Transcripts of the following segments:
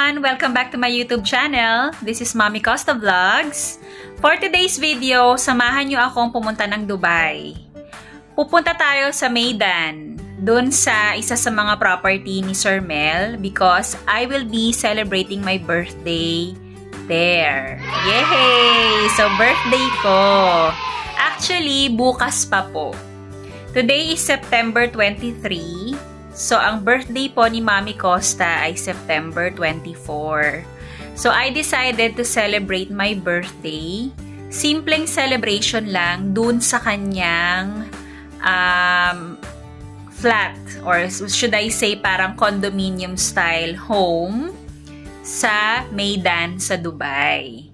everyone! Welcome back to my YouTube channel. This is Mommy Costa Vlogs. For today's video, samahan nyo akong pumunta ng Dubai. Pupunta tayo sa Meydan, dun sa isa sa mga property ni Sir Mel because I will be celebrating my birthday there. Yay! So, birthday ko. Actually, bukas pa po. Today is September 23. So, ang birthday po ni Mami Costa ay September 24. So, I decided to celebrate my birthday. Simpleng celebration lang dun sa kanyang flat or should I say parang condominium style home sa Meydan sa Dubai.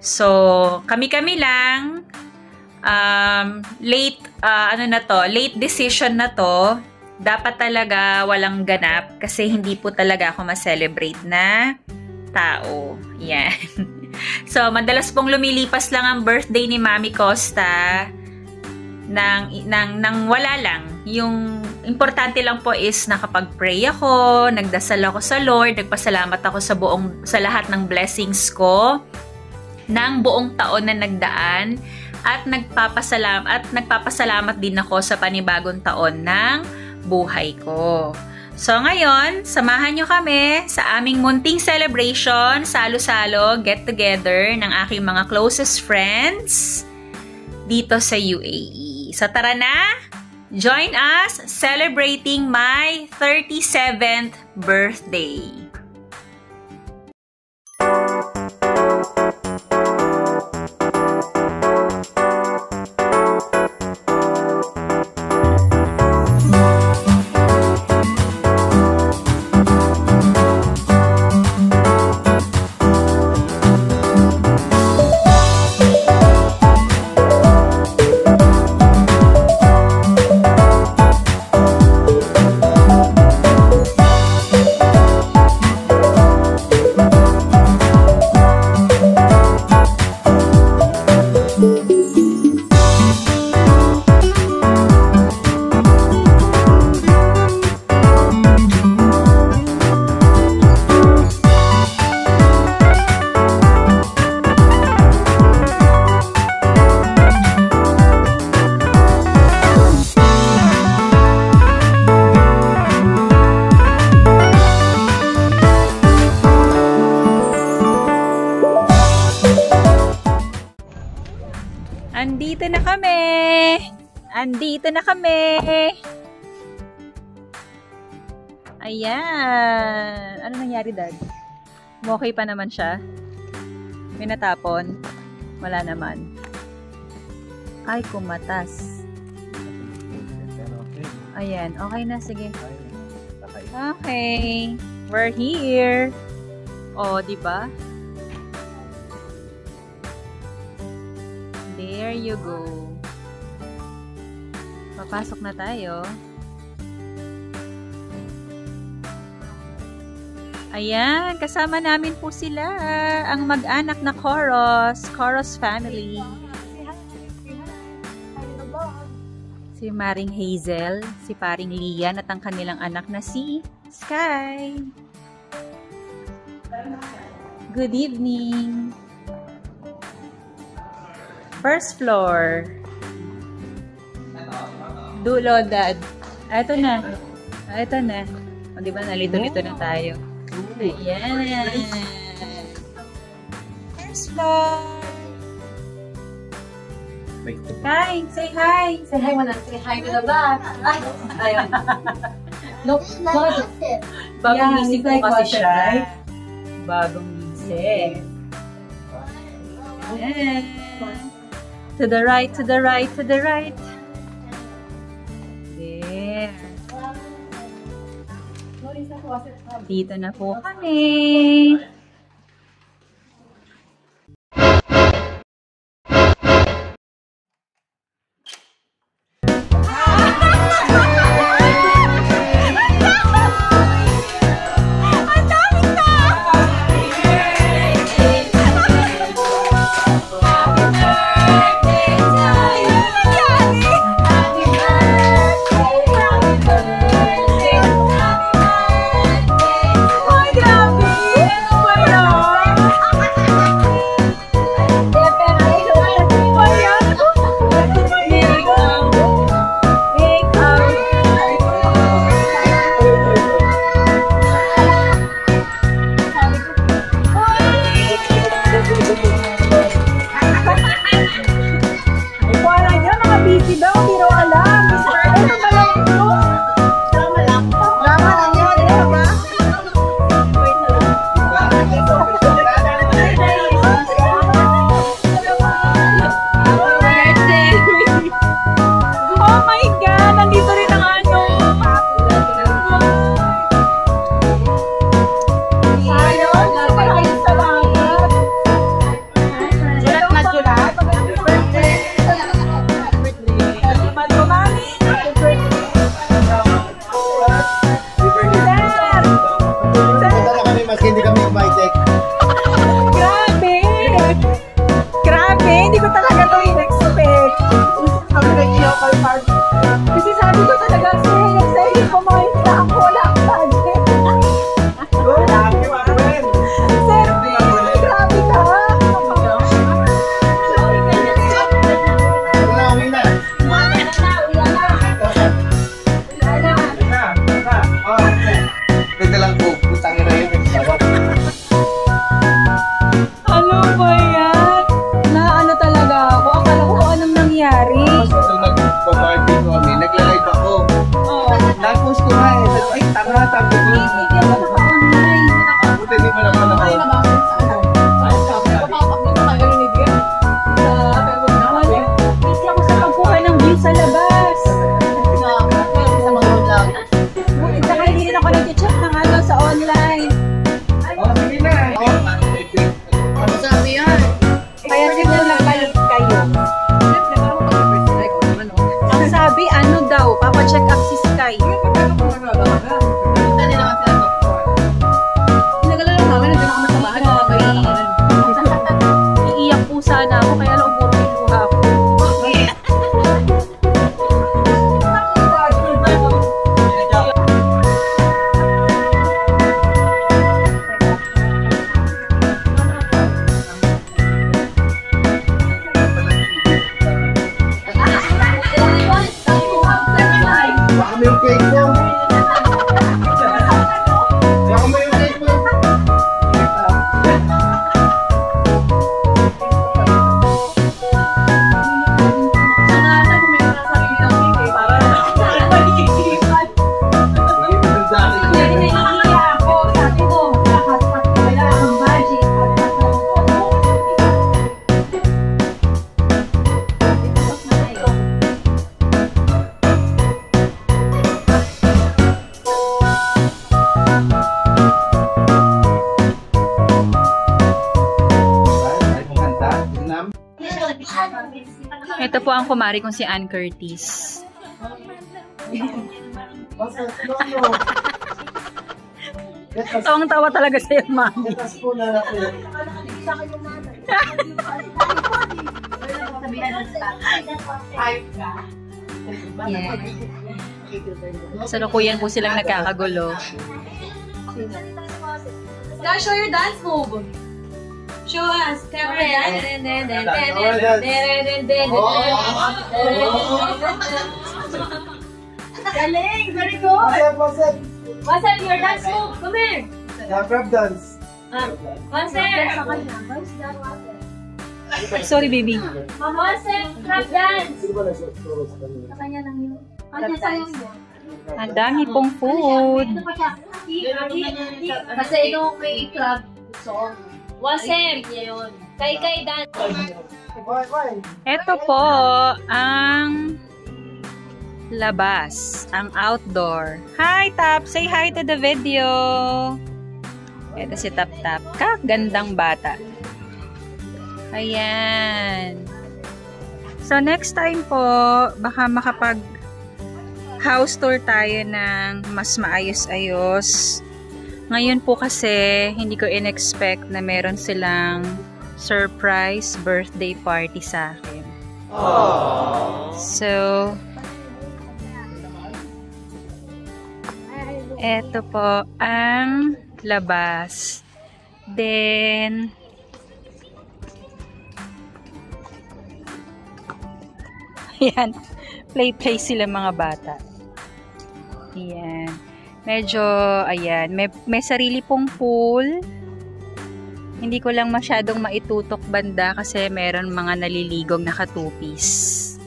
So, kami-kami lang late decision na to. Dapat talaga walang ganap kasi hindi po talaga ako ma-celebrate na tao. Yan. So, madalas pong lumilipas lang ang birthday ni Mami Costa nang wala lang. Yung importante lang po is nakapag-pray ako, nagdasal ako sa Lord, nagpasalamat ako sa lahat ng blessings ko ng buong taon na nagdaan at nagpapasalamat din ako sa panibagong taon ng buhay ko. So ngayon, samahan nyo kami sa aming munting celebration, salo-salo, get-together ng aking mga closest friends dito sa UAE. So tara na, join us celebrating my 37th birthday. Andito na kami! Ayan! Ano nangyari, Dad? Okay pa naman siya? May natapon? Wala naman. Ay, kumatas. Ayan, okay na. Sige. Okay. We're here. Oh, diba? There you go. Papasok na tayo. Ayan, kasama namin po sila. Ang mag-anak na Coros family. Si Maring Hazel, si Paring Lian at ang kanilang anak na si Sky. Good evening. First floor. Dulo, Dad. Ito na. Ito na. O, diba, nalito-lito na tayo. Ayan. First floor. Hi, say hi. Say hi, wanna say hi to the vlog. Ayun. Look, Bagong gising po kasi siya. Bagong gising. Ayan. To the right, to the right, to the right. Dito na po kami. Happy birthday. Ayan. Na ano talaga ako. Akala ko anong nangyari. Tapos nung nagpa-party ko kami, nagla-live ako. Oo. Tapos ko nga eh. Sabi ko, ay, tanga, sabi ko. Hindi ako naka-online. Buti hindi pa naman ako. Kasi ako sa pagkuha ng view sa labas. Buti saka hindi rin ako nag-check ng ano sa online. Oh, sige na. Ano sabi yan? Kaya siguro nagpalit kayo. Ang sabi, ano daw, papacheck up si Sky. Iiyak po sana ako, kaya lang umuro yung luha ko. Baka may yung cake mo. Baka may yung cake mo. Ito po ang kumari kong si Ann Curtis. Tawang-tawa talaga sa'yo, mami. Yeah. Salukuyan po silang nagkakagulo. Guys, show your dance move. Show us. Camera dance. Galing! Very good! What's up your dance move? Come here! Grab dance. What's up? Sorry, baby. What's up? Crab dance! Ang dami pong food. Kasi ito may crab song. What's up? Kay dance. Ito po ang labas, ang outdoor. Hi, Tap! Say hi to the video! Ito si Tap Tap. Gandang bata. Ayan. So, next time po, baka makapag house tour tayo ng mas maayos-ayos. Ngayon po kasi, hindi ko in-expect na meron silang surprise birthday party sa akin. So, eto po ang labas. Then, ayan, play sila mga bata. Ayan. Medyo, ayan, may sarili pong pool. Hindi ko lang masyadong maitutok banda kasi meron mga naliligong nakatupis.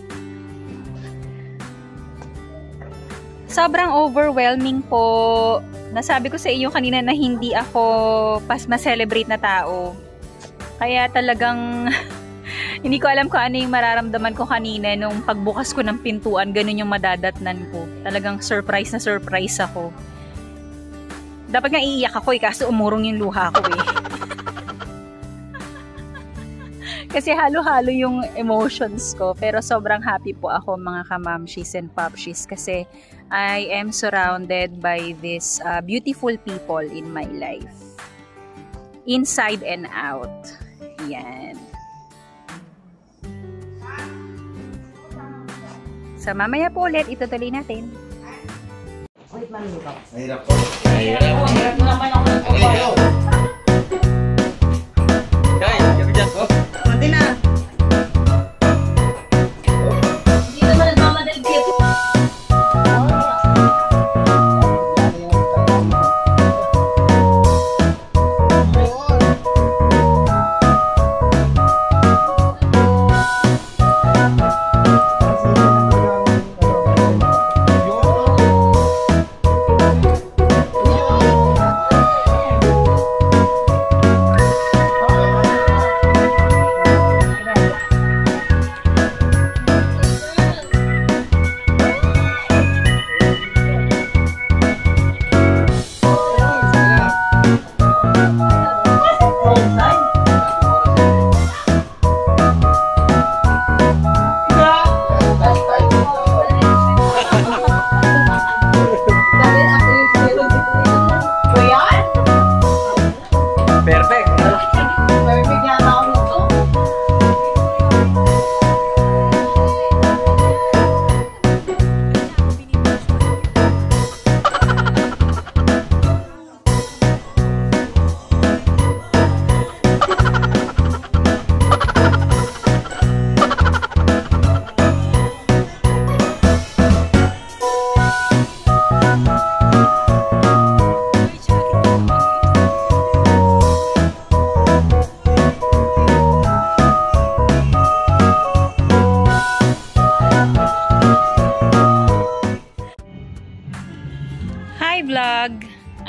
Sobrang overwhelming po. Nasabi ko sa inyo kanina na hindi ako pas ma-celebrate na tao. Kaya talagang hindi ko alam kung ano yung mararamdaman ko kanina nung pagbukas ko ng pintuan, ganun yung madadatnan ko. Talagang surprise na surprise ako. Dapat nga iiyak ako kaso umurong yung luha ko Kasi halo-halo yung emotions ko. Pero sobrang happy po ako mga kamamshis and popshis kasi I am surrounded by these beautiful people in my life. Inside and out. Yan. So, mamaya po ulit, itutuloy natin. Mahirap po. Mahirap naman ako ng kubayo. Guys, gabi dyan po. Pwede na. Hindi naman nagmamadali dito.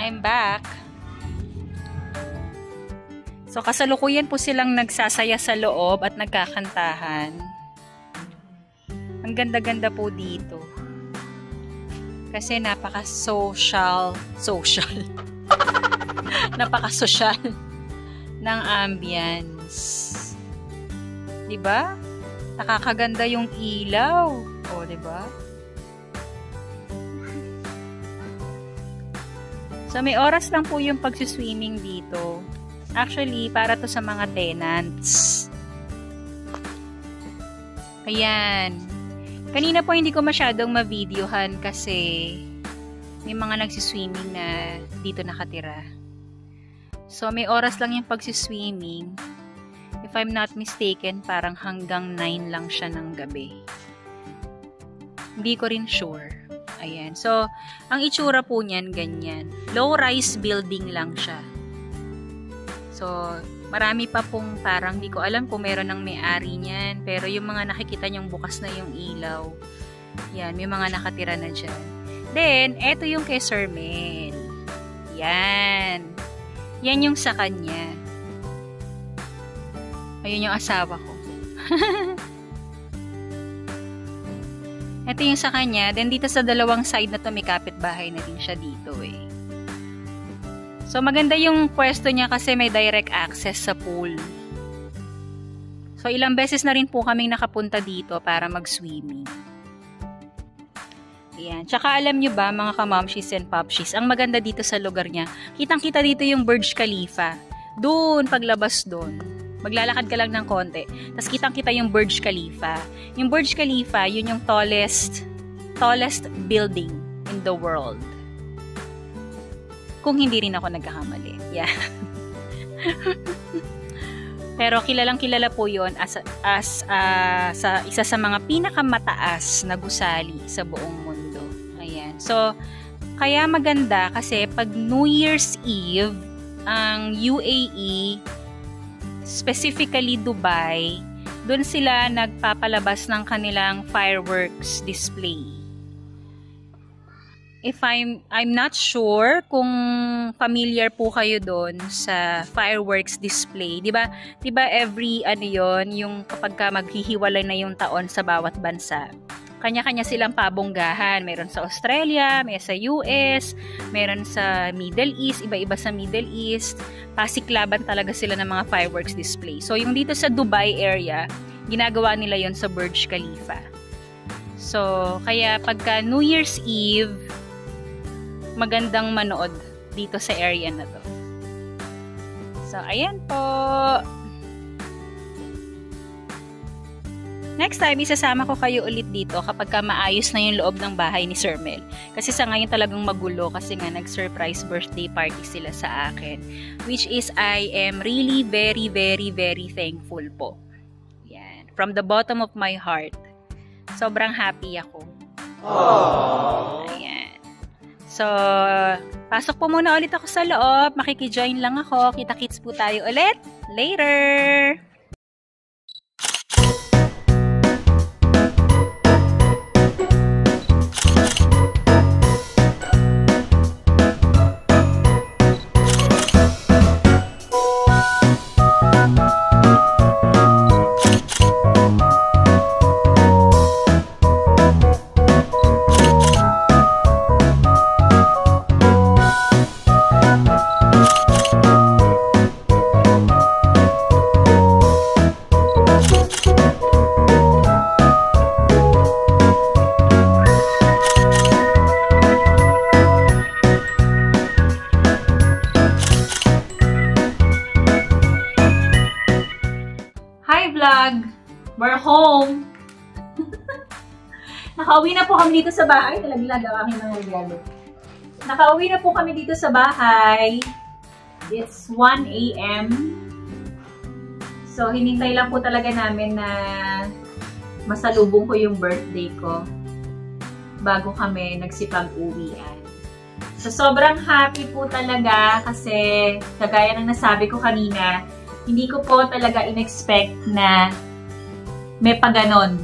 I'm back. So, kasalukuyan po silang nagsasaya sa loob at nagkakantahan. Ang ganda-ganda po dito. Kasi napaka-social. Napaka-social ng ambience. Diba? Nakakaganda yung ilaw. O, diba? So, may oras lang po yung pag-swimming dito. Actually, para to sa mga tenants. Ayan. Kanina po hindi ko masyadong ma-videohan kasi may mga nagsiswimming na dito nakatira. So, may oras lang yung pag-swimming. If I'm not mistaken, parang hanggang 9 lang siya ng gabi. Hindi ko rin sure. Ayan. So, ang itsura po niyan, ganyan. Low-rise building lang siya. So, marami pa pong parang di ko alam kung meron ng may-ari niyan. Pero yung mga nakikita niyong bukas na yung ilaw, yan, may mga nakatira na dyan. Then, eto yung kay Sir Mel. Yan. Yan yung sa kanya. Ayun yung asawa ko. Ito yung sa kanya. Then, dito sa dalawang side na to, may kapitbahay na din siya dito eh. So, maganda yung pwesto niya kasi may direct access sa pool. So, ilang beses na rin po kaming nakapunta dito para mag-swimming. Ayan. Tsaka alam nyo ba, mga kamamshis and popshis, ang maganda dito sa lugar niya, kitang-kita dito yung Burj Khalifa. Doon, paglabas doon. Maglalakad ka lang ng konti. Tapos kitang-kita yung Burj Khalifa. Yung Burj Khalifa, yun yung tallest building in the world. Kung hindi rin ako nagkakamali. Yeah. Pero kilalang-kilala po yun as sa isa sa mga pinakamataas na gusali sa buong mundo. Ayan. So, kaya maganda kasi pag New Year's Eve, ang UAE, specifically Dubai, doon sila nagpapalabas ng kanilang fireworks display. If I'm not sure kung familiar po kayo doon sa fireworks display. 'Di ba every yung kapag ka maghihiwalay na yung taon sa bawat bansa. Kanya-kanya silang pabonggahan. Meron sa Australia, may sa US, meron sa Middle East, iba-iba sa Middle East. Pasiklaban talaga sila ng mga fireworks display. So yung dito sa Dubai area, ginagawa nila yon sa Burj Khalifa. So kaya pagka New Year's Eve, magandang manood dito sa area na to. So, ayan po. Next time, isasama ko kayo ulit dito kapag ka maayos na yung loob ng bahay ni Sir Mel. Kasi sa ngayon talagang magulo kasi nga nag-surprise birthday party sila sa akin. Which is, I am really very, very, very thankful po. Yan. From the bottom of my heart. Sobrang happy ako. Aww. Ayan. So, pasok po muna ulit ako sa loob. Makikijoin lang ako. Kita-kits po tayo ulit. Later! Vlog. We're home. Nakauwi na po kami dito sa bahay. Talaglag ang aking mga regalo. Nakauwi na po kami dito sa bahay. It's 1 AM. So, hinintay lang po talaga namin na masalubong ko yung birthday ko bago kami nagsipag-uwian. So, sobrang happy po talaga kasi kagaya ng nasabi ko kanina, hindi ko po talaga in-expect na may paganon.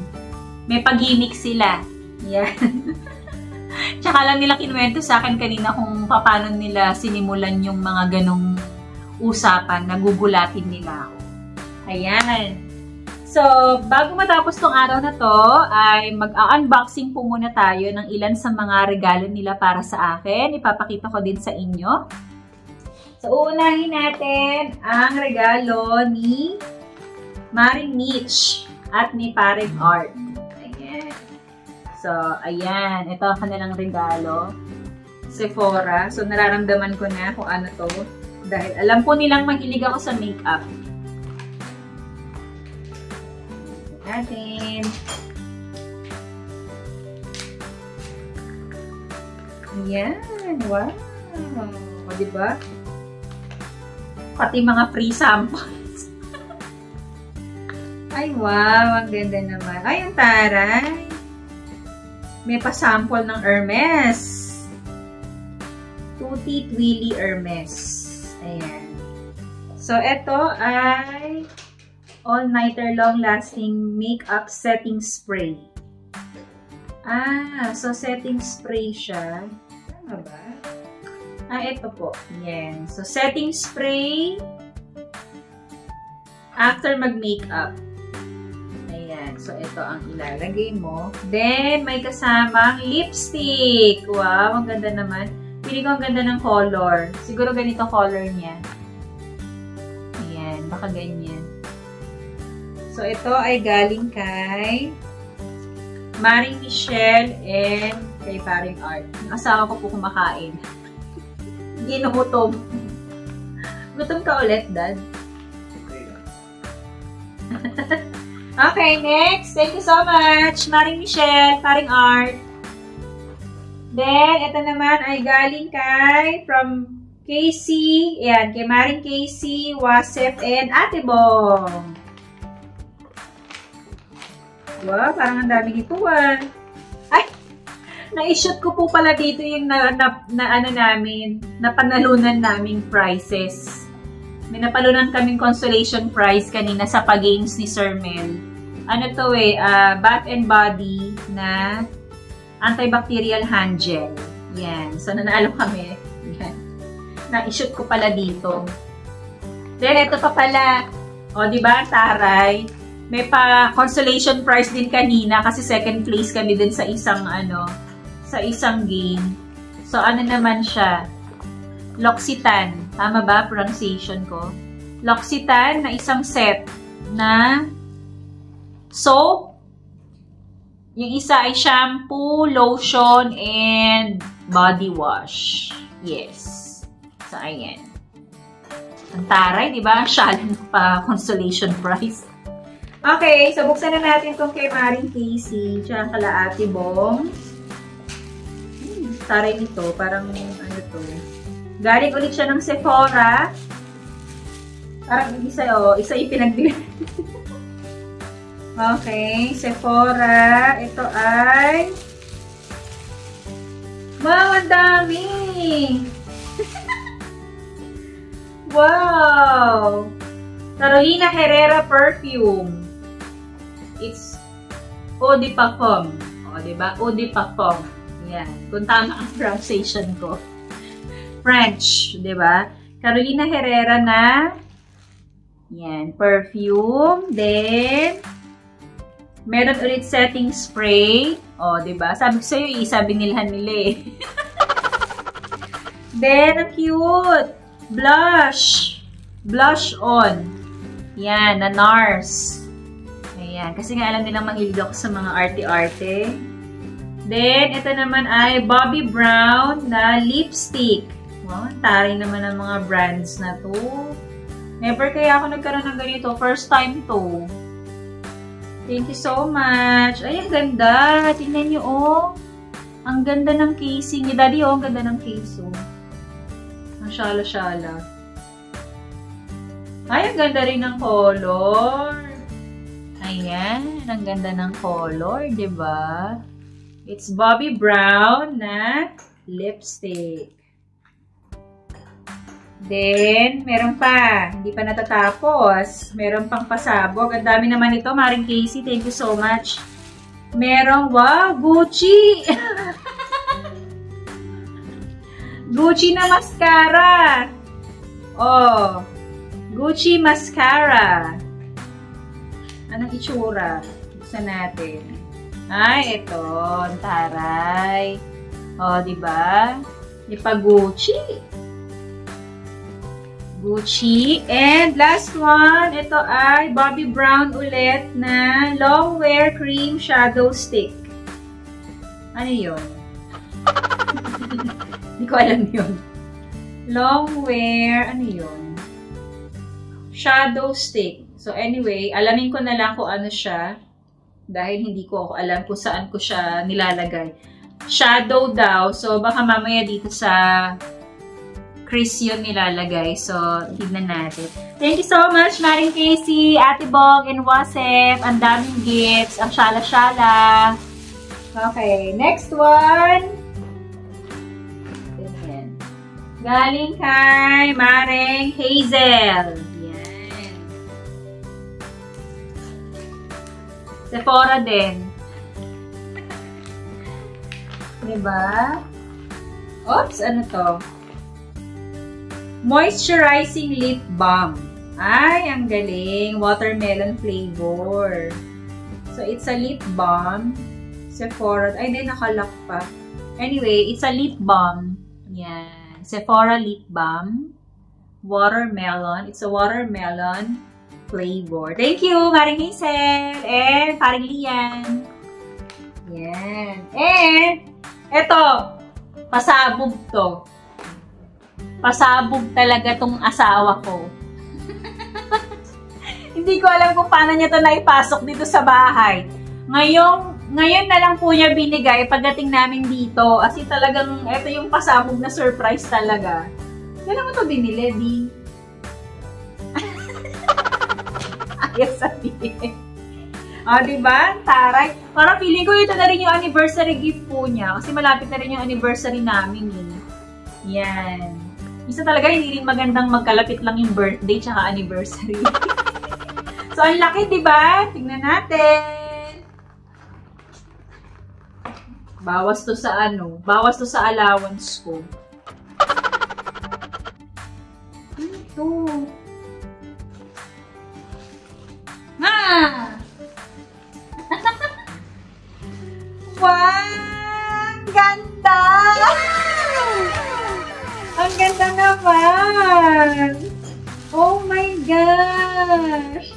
May pag-gimmick sila. Yan. Tsaka lang nila kinuwento sa akin kanina kung paano nila sinimulan yung mga ganong usapan, nagugulatin nila ako. Ayan. So, bago matapos tong araw na to, ay mag-unboxing po muna tayo ng ilan sa mga regalo nila para sa akin. Ipapakita ko din sa inyo. So, uunahin natin ang regalo ni Maring Mitch at ni Paring Art. Ayan. So, ayan. Ito ang kanilang regalo. Sephora. So, nararamdaman ko na kung ano to. Dahil alam po nilang mahilig ako sa makeup. Natin. Ayan. Wow. O, diba? Pati mga free samples. Ay, wow. Ang ganda naman. Ay, ang taray. May pa-sample ng Hermes. Tutti Twilly Hermes. Ayan. So, ito ay all-nighter long-lasting makeup setting spray. So setting spray siya. Tama ba? Ito po. Yan. So, setting spray after mag-makeup. Ayan. So, ito ang ilalagay mo. Then, may kasamang lipstick. Wow, ang ganda naman. Pili ko ang ganda ng color. Siguro ganito color niya. Ayan. Baka ganyan. So, ito ay galing kay Maring Michelle and kay Paring Art. Yung asawa ko po kumakain. Hindi nagutom. Gutom ka ulit, Dad? Okay, next. Thank you so much, Maring Michelle, Paring Art. Then, ito naman ay galing kay from Casey. Ayan, kay Maring Casey, Wasef, and Ate Bong. Wow, parang ang dami nito ah. Ay! Na-shoot ko po pala dito yung napanalunan naming prizes. May napalunan kaming consolation prize kanina sa pag-games ni Sir Mel. Ano to Bath and Body na antibacterial hand gel. Yan. So, nanalo kami. Yan. Na-shoot ko pala dito. Then, ito pa pala. O, diba? Taray. May pa-consolation prize din kanina kasi second place kami din sa isang game. So, ano naman siya? L'Occitane. Tama ba? Pronunciation ko. L'Occitane na isang set na soap. Yung isa ay shampoo, lotion, and body wash. Yes. So, ayan. Ang taray, di ba? Shalon pa consolation prize. Okay, so buksan na natin itong kay Maring Casey, tsaka kala Ate Bong. Taray nito, parang ano to. Galing ulit siya ng Sephora. Parang isa yung pinagbilan. Okay, Sephora. Ito ay wow, ang dami! Wow! Carolina Herrera perfume. It's Eau de Parfum. O, diba? Eau de Parfum. Yan. Kung tama ang pronunciation ko. French. Diba? Carolina Herrera na yan. Perfume. Then, meron ulit setting spray. O, diba? Sabi ko sa'yo, sabi nilhan nila eh. Then, ang cute. Blush. Blush on. Yan. Na NARS. Ayan. Kasi nga alam nilang mahilig ako sa mga arte-arte. Then, ito naman ay Bobbi Brown na lipstick. Wow, taray naman ang mga brands na to. Never kaya ako nagkaroon ng ganito. First time to. Thank you so much. Ay, ang ganda. Tingnan nyo, oh. Ang ganda ng casing niya. Daddy, oh, ang ganda ng case, oh. Ang shala-shala. Ay, ang ganda rin ng color. Ayan, ang ganda ng color, diba? It's Bobbi Brown na lipstick. Then, meron pa. Hindi pa natatapos. Meron pang pasabog. Ang dami naman ito, Maring Casey. Thank you so much. Merong, wow, Gucci! Gucci na mascara. Oh. Gucci mascara. Anong itsura? Buksan natin. Ay, ito. Ang taray. Oh, diba? Ipa-Gucci. Gucci. And last one, ito ay Bobbi Brown ulit na Long Wear Cream Shadow Stick. Ano yun? Hindi ko alam yun. Long Wear, ano yun? Shadow Stick. So anyway, alamin ko na lang kung ano siya. Dahil hindi ko alam kung saan ko siya nilalagay. Shadow daw. So baka mamaya dito sa crease yun nilalagay. So, tignan natin. Thank you so much, Maring Casey, Ate Bong, and Wasep. Ang daming gifts. Ang shala-shala. Okay, next one. Ayan. Galing kay Maring Hazel. Yan. Sephora din. Diba? Oops, ano to? Moisturizing lip balm. Ay, ang galing. Watermelon flavor. So, it's a lip balm. Sephora. Ay, hindi, nakalock pa. Anyway, it's a lip balm. Yan. Sephora lip balm. Watermelon. It's a watermelon flavor. Thank you, Maring Hazel. And Paring Lian. Yan. And, eto. Pasabog to. Pasabog talaga tong asawa ko. Hindi ko alam kung paano niya to naipasok dito sa bahay. Ngayon na lang po niya binigay pagdating namin dito. Kasi talagang, ito yung pasabog na surprise talaga. Kailan mo to binili, di? Ayos sabihin. O, diba? Taray. Parang feeling ko ito na rin yung anniversary gift po niya. Kasi malapit na rin yung anniversary namin eh. Yan. Isa talaga, hindi rin magandang magkalapit lang yung birthday tsaka anniversary. So, ang laki, diba? Tingnan natin. Bawas to sa ano? Bawas to sa allowance ko. Ano to? Ha! Wow! Ganda! Ang ganda naman! Oh my gosh!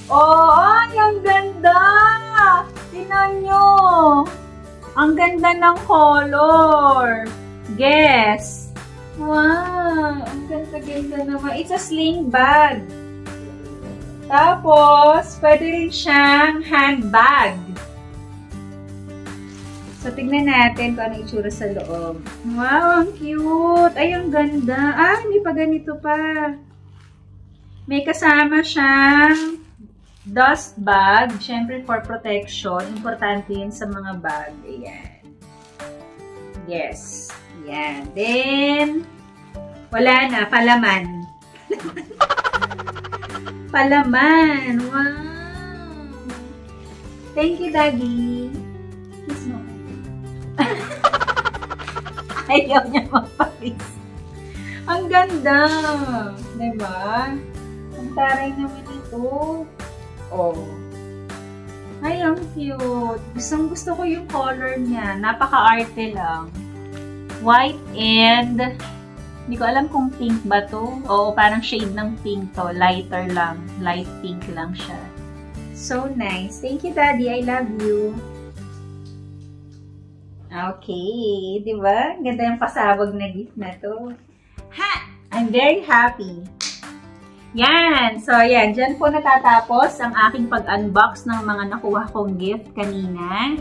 Oh, ay, ang ganda! Tingnan nyo! Ang ganda ng color! Guess! Wow! Ang ganda-ganda naman. It's a sling bag. Tapos, pwede rin siyang handbag. So, tignan natin kung ano itsura sa loob. Wow, ang cute! Ay, ang ganda! Ah, hindi pa ganito pa. May kasama siyang dust bag. Siyempre, for protection. Importante yun sa mga bag. Ayan. Yes. Ayan. Then, wala na. Palaman. Palaman. Wow! Thank you, Daddy. Kiss mo. Ayaw niya magpalis. Ang ganda! Diba? Ang taray naman ito. Oh. Ay, ang cute. Gusto ko yung color niya. Napaka-arte lang. White and hindi ko alam kung pink ba to. Oo, parang shade ng pink to. Lighter lang. Light pink lang siya. So nice. Thank you, Daddy. I love you. Okay, di ba? Ganda yung pasabog na gift na to. Ha! I'm very happy. Yan. So, yan. Diyan po natatapos ang aking pag-unbox ng mga nakuha kong gift kanina.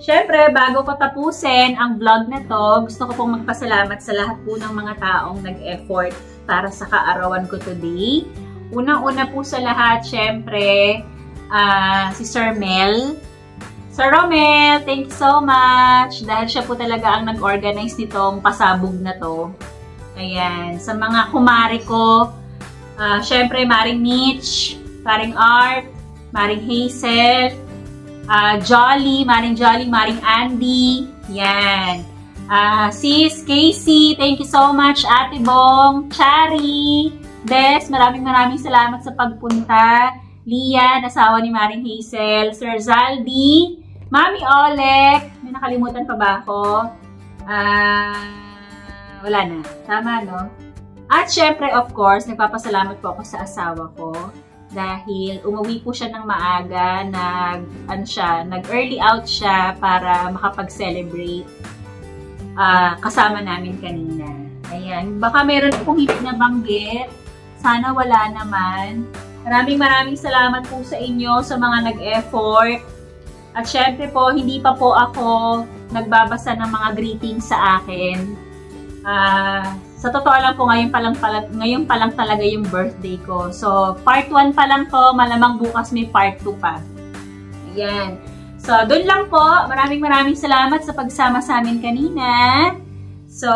Siyempre, bago ko tapusin ang vlog na to, gusto ko pong magpasalamat sa lahat po ng mga taong nag-effort para sa kaarawan ko today. Unang-una po sa lahat, siyempre, si Sir Mel. Sir Romel, thank you so much. Dahil siya po talaga ang nag-organize nitong pasabog na to. Ayan. Sa mga kumari ko, syempre, Maring Mitch, Maring Art, Maring Hazel, Jolly, Maring Andy. Yan. Sis, Casey, thank you so much. Ate Bong, Chari, Des, maraming salamat sa pagpunta. Lian, asawa ni Maring Hazel, Sir Zaldi, Mami Olek, may nakalimutan pa ba ako? Wala na. Tama, no? At syempre, of course, nagpapasalamat po ako sa asawa ko dahil umuwi po siya ng maaga, nag-early out siya para makapag-celebrate kasama namin kanina. Ayan. Baka meron pong hindi nabanggit. Sana wala naman. Maraming salamat po sa inyo sa mga nag-effort. At syempre po, hindi pa po ako nagbabasa ng mga greetings sa akin. Sa totoo lang po, ngayon pa lang talaga yung birthday ko. So, part 1 pa lang po, malamang bukas may part 2 pa. Ayan. So, doon lang po. Maraming salamat sa pagsama sa amin kanina. So,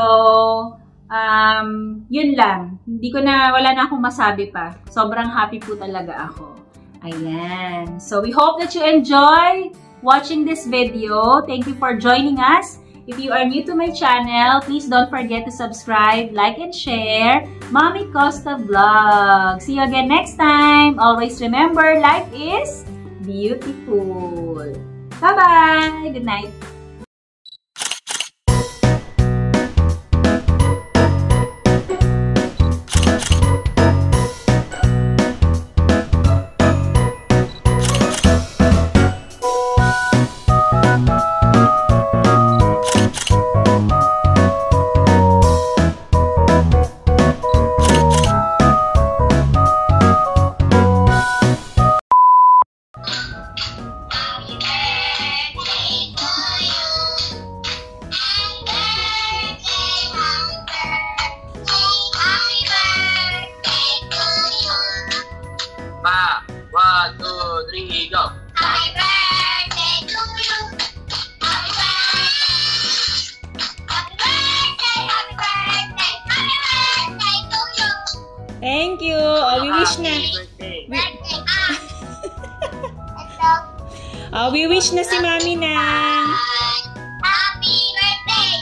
yun lang. Wala na akong masabi pa. Sobrang happy po talaga ako. Ayan. So, we hope that you enjoy watching this video. Thank you for joining us. If you are new to my channel, please don't forget to subscribe, like, and share. Mami Costa Vlog. See you again next time. Always remember, life is beautiful. Bye-bye. Good night. Thank you. Oh, we wish na. We wish na si Mami na. Happy birthday!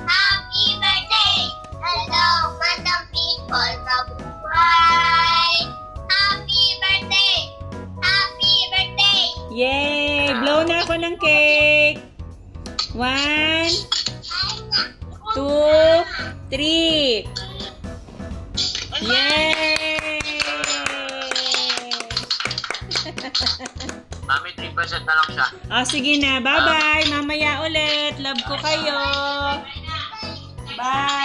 Happy birthday! Hello, madam people, mabuhay! Happy birthday! Happy birthday! Yay! Blow na ako ng cake. 1, 2, 3. Yay! Mami, 3% na lang siya. Sige na. Bye-bye. Mamaya ulit. Love ko kayo. Bye!